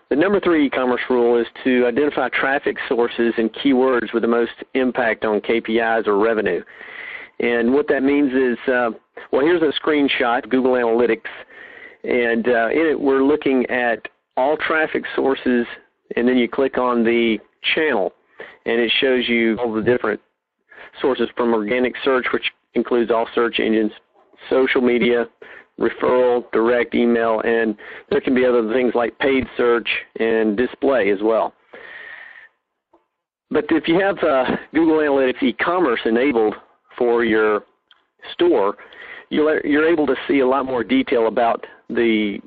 The number 3 e-commerce rule is to identify traffic sources and keywords with the most impact on KPIs or revenue. And what that means is, well, here's a screenshot, Google Analytics, and in it we're looking at all traffic sources, and then you click on the channel, and it shows you all the different sources from organic search, which includes all search engines, social media, referral, direct email, and there can be other things like paid search and display as well. But if you have Google Analytics e-commerce enabled for your store, you're able to see a lot more detail about these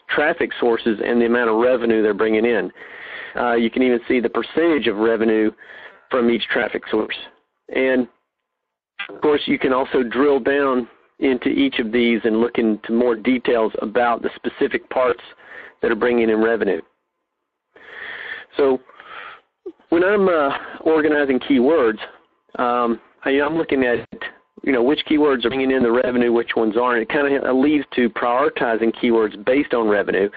traffic sources and the amount of revenue they're bringing in. You can even see the percentage of revenue from each traffic source. And, of course, you can also drill down into each of these and look into more details about the specific parts that are bringing in revenue. So when I'm organizing keywords, I'm looking at which keywords are bringing in the revenue, which ones aren't. It kind of leads to prioritizing keywords based on revenue.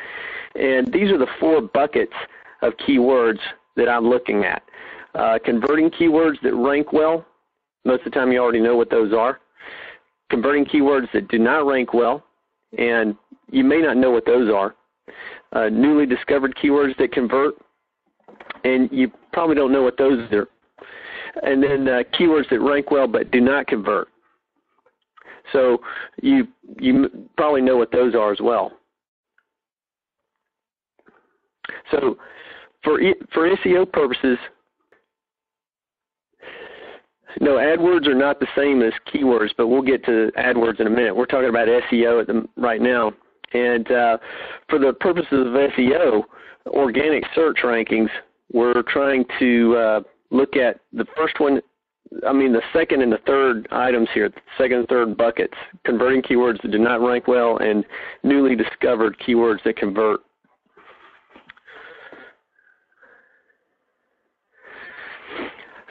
And these are the 4 buckets of keywords that I'm looking at. Converting keywords that rank well. Most of the time you already know what those are. Converting keywords that do not rank well, and you may not know what those are. Newly discovered keywords that convert, and you probably don't know what those are. And then keywords that rank well but do not convert. So you probably know what those are as well. So for SEO purposes, no, AdWords are not the same as keywords, but we'll get to AdWords in a minute. We're talking about SEO right now. And for the purposes of SEO, organic search rankings, we're trying to look at the the second and the third items here, the second and third buckets, converting keywords that do not rank well and newly discovered keywords that convert.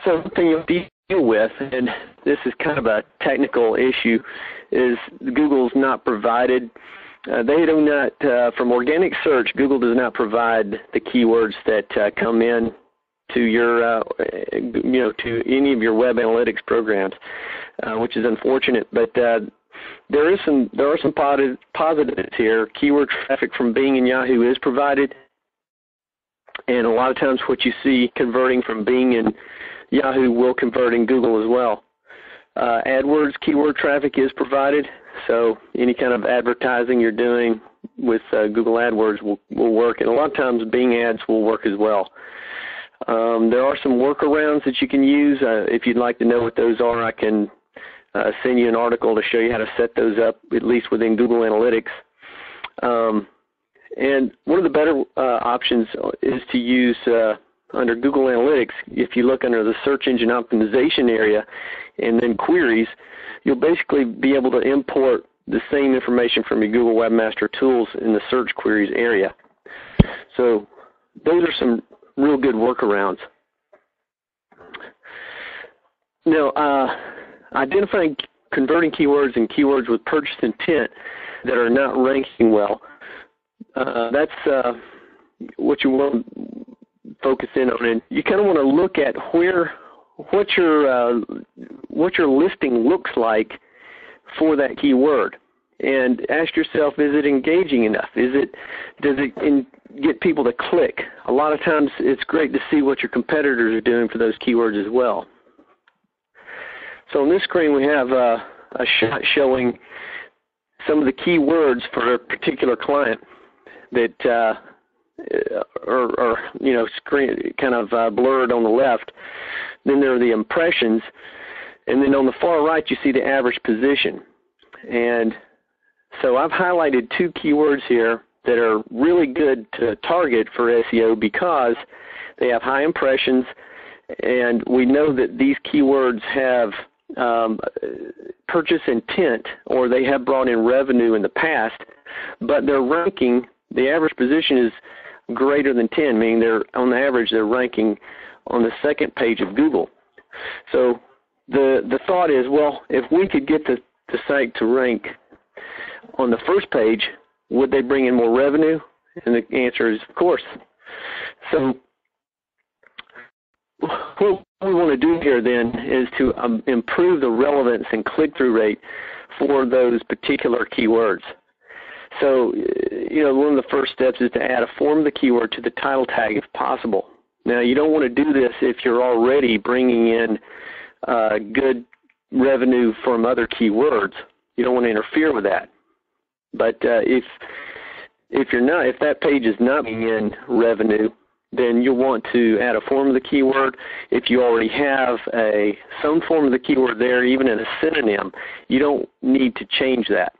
So something you'll deal with, and this is kind of a technical issue, is Google's not provided. They do not, from organic search, Google does not provide the keywords that come in to your, to any of your web analytics programs, which is unfortunate. But there are some positives here. Keyword traffic from Bing and Yahoo is provided, and a lot of times what you see converting from Bing and Yahoo will convert in Google as well. AdWords keyword traffic is provided, so any kind of advertising you're doing with Google AdWords will work, and a lot of times Bing ads will work as well. There are some workarounds that you can use. If you'd like to know what those are, I can send you an article to show you how to set those up, at least within Google Analytics. And one of the better options is to use under Google Analytics. If you look under the search engine optimization area and then queries, you'll basically be able to import the same information from your Google Webmaster Tools in the search queries area. So those are some real good workarounds. Now, identifying converting keywords and keywords with purchase intent that are not ranking well, that's what you want to focus in on. And you kind of want to look at what your listing looks like for that keyword, and ask yourself, is it engaging enough? Does it get people to click? A lot of times it's great to see what your competitors are doing for those keywords as well. So on this screen we have a shot showing some of the keywords for a particular client that are screen kind of blurred on the left. Then there are the impressions, and then on the far right you see the average position. And so I've highlighted 2 keywords here that are really good to target for SEO because they have high impressions, and we know that these keywords have purchase intent, or they have brought in revenue in the past, but their ranking, the average position is greater than 10, meaning on the average they're ranking on the second page of Google. So the thought is, well, if we could get the site to rank on the first page, would they bring in more revenue? And the answer is, of course. So what we want to do here then is to improve the relevance and click-through rate for those particular keywords. So, one of the first steps is to add a form of the keyword to the title tag if possible. Now, you don't want to do this if you're already bringing in good revenue from other keywords. You don't want to interfere with that. But if that page is not bringing in revenue, then you'll want to add a form of the keyword. If you already have some form of the keyword there, even in a synonym, you don't need to change that.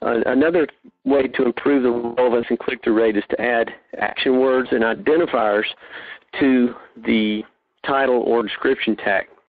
Another way to improve the relevance and click-through rate is to add action words and identifiers to the title or description tag.